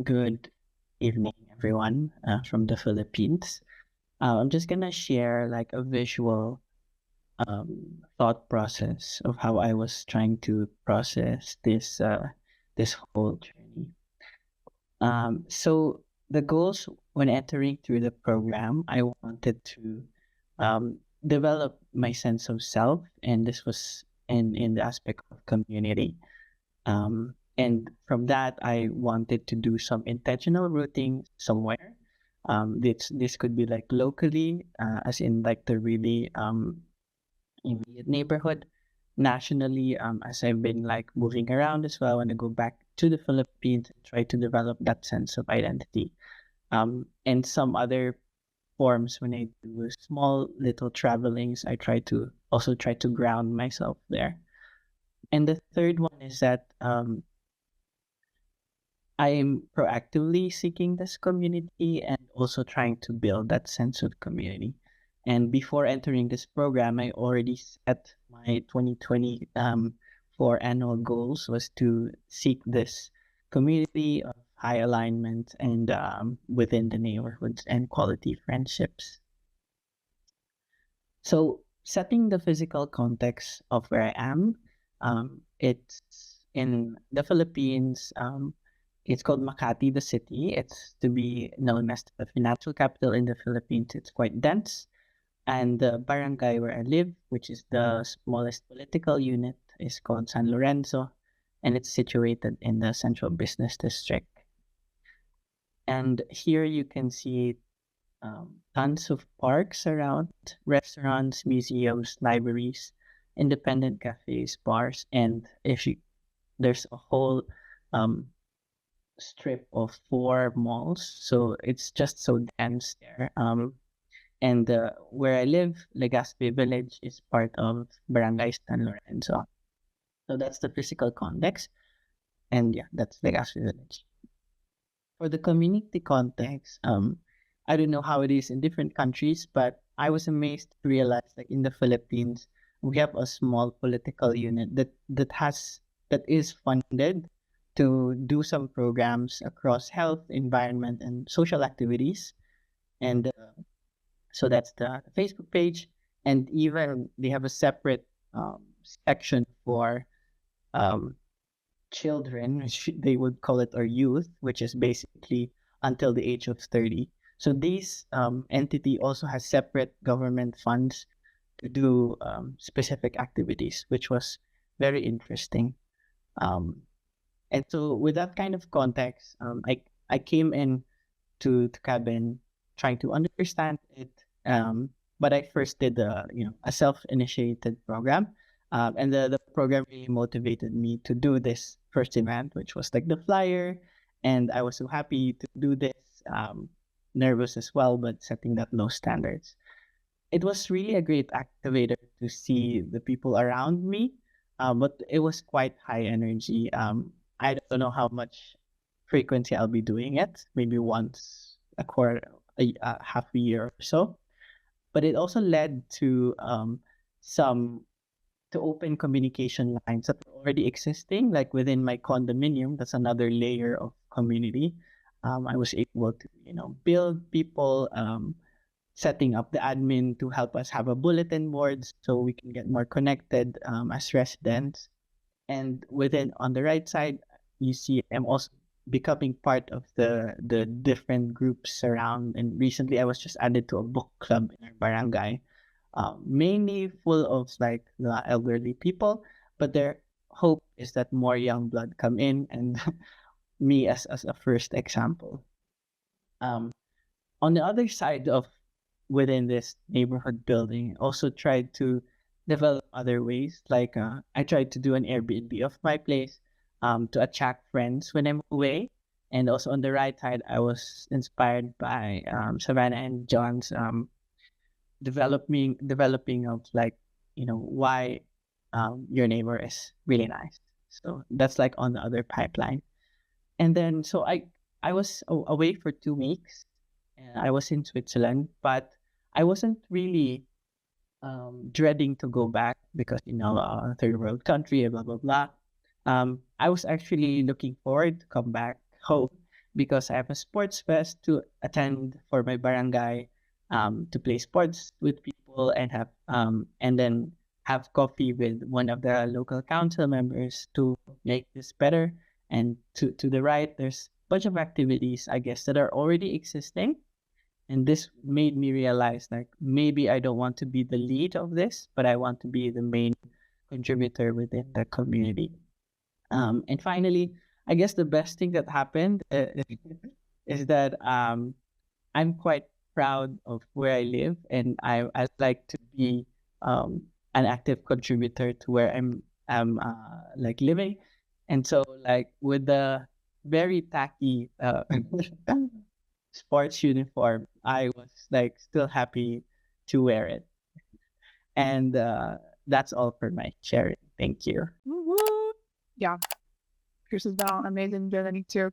Good evening, everyone, from the Philippines. I'm just gonna share like a visual thought process of how I was trying to process this whole journey. So the goals when entering through the program, I wanted to develop my sense of self, and this was in the aspect of community. And from that, I wanted to do some intentional routing somewhere. This could be like locally, as in like the really immediate neighborhood. Nationally, as I've been like moving around as well, I want to go back to the Philippines and try to develop that sense of identity. And some other forms when I do small little travelings, I try to ground myself there. And the third one is that I'm proactively seeking this community and also trying to build that sense of community. And before entering this program, I already set my 2020 for annual goals was to seek this community of high alignment and within the neighborhoods and quality friendships. So setting the physical context of where I am, it's in the Philippines. It's called Makati, the city. It's to be known as the financial capital in the Philippines. It's quite dense. And the barangay where I live, which is the smallest political unit, is called San Lorenzo. And it's situated in the central business district. And here you can see tons of parks around, restaurants, museums, libraries, independent cafes, bars, and if you there's a whole um, strip of four malls, so it's just so dense there. And where I live, Legazpi Village is part of Barangay San Lorenzo. So that's the physical context, and yeah, that's Legazpi Village. For the community context, I don't know how it is in different countries, but I was amazed to realize like in the Philippines, we have a small political unit that is funded to do some programs across health, environment, and social activities. And so that's the Facebook page, and even they have a separate section for um, children, they would call it, or youth, which is basically until the age of 30. So this entity also has separate government funds to do specific activities, which was very interesting. Um, and so with that kind of context, I came in to cabin trying to understand it. But I first did a self-initiated program, and the program really motivated me to do this first event, which was like the flyer, and I was so happy to do this. Nervous as well, but setting that low standards. It was really a great activator to see the people around me, but it was quite high energy. I don't know how much frequency I'll be doing it, maybe once a quarter, half a year or so. But it also led to some to open communication lines that are already existing, like within my condominium. That's another layer of community. I was able to, build people, setting up the admin to help us have a bulletin board so we can get more connected as residents. And within on the right side, you see I'm also becoming part of the different groups around. And recently, I was just added to a book club in our barangay, mainly full of like the elderly people. But their hope is that more young blood come in, and me as a first example. Um, on the other side of within this neighborhood building, also tried to develop other ways. Like I tried to do an Airbnb of my place to attract friends when I'm away. And also on the right side, I was inspired by Savannah and John's developing of like why your neighbor is really nice. So that's like on the other pipeline. And then so I was away for 2 weeks. And I was in Switzerland, but I wasn't really dreading to go back because third world country, blah blah blah. I was actually looking forward to come back home because I have a sports fest to attend for my barangay, to play sports with people and then have coffee with one of the local council members to make this better. And to the right, there's a bunch of activities, I guess, that are already existing. And this made me realize like maybe I don't want to be the lead of this, but I want to be the main contributor within the community. And finally, I guess the best thing that happened is that I'm quite proud of where I live, and I like to be an active contributor to where I'm like living. And so like with the very tacky sports uniform, I was like still happy to wear it. And that's all for my sharing. Thank you. Woo-woo. Yeah, Pierce has done an amazing journey too.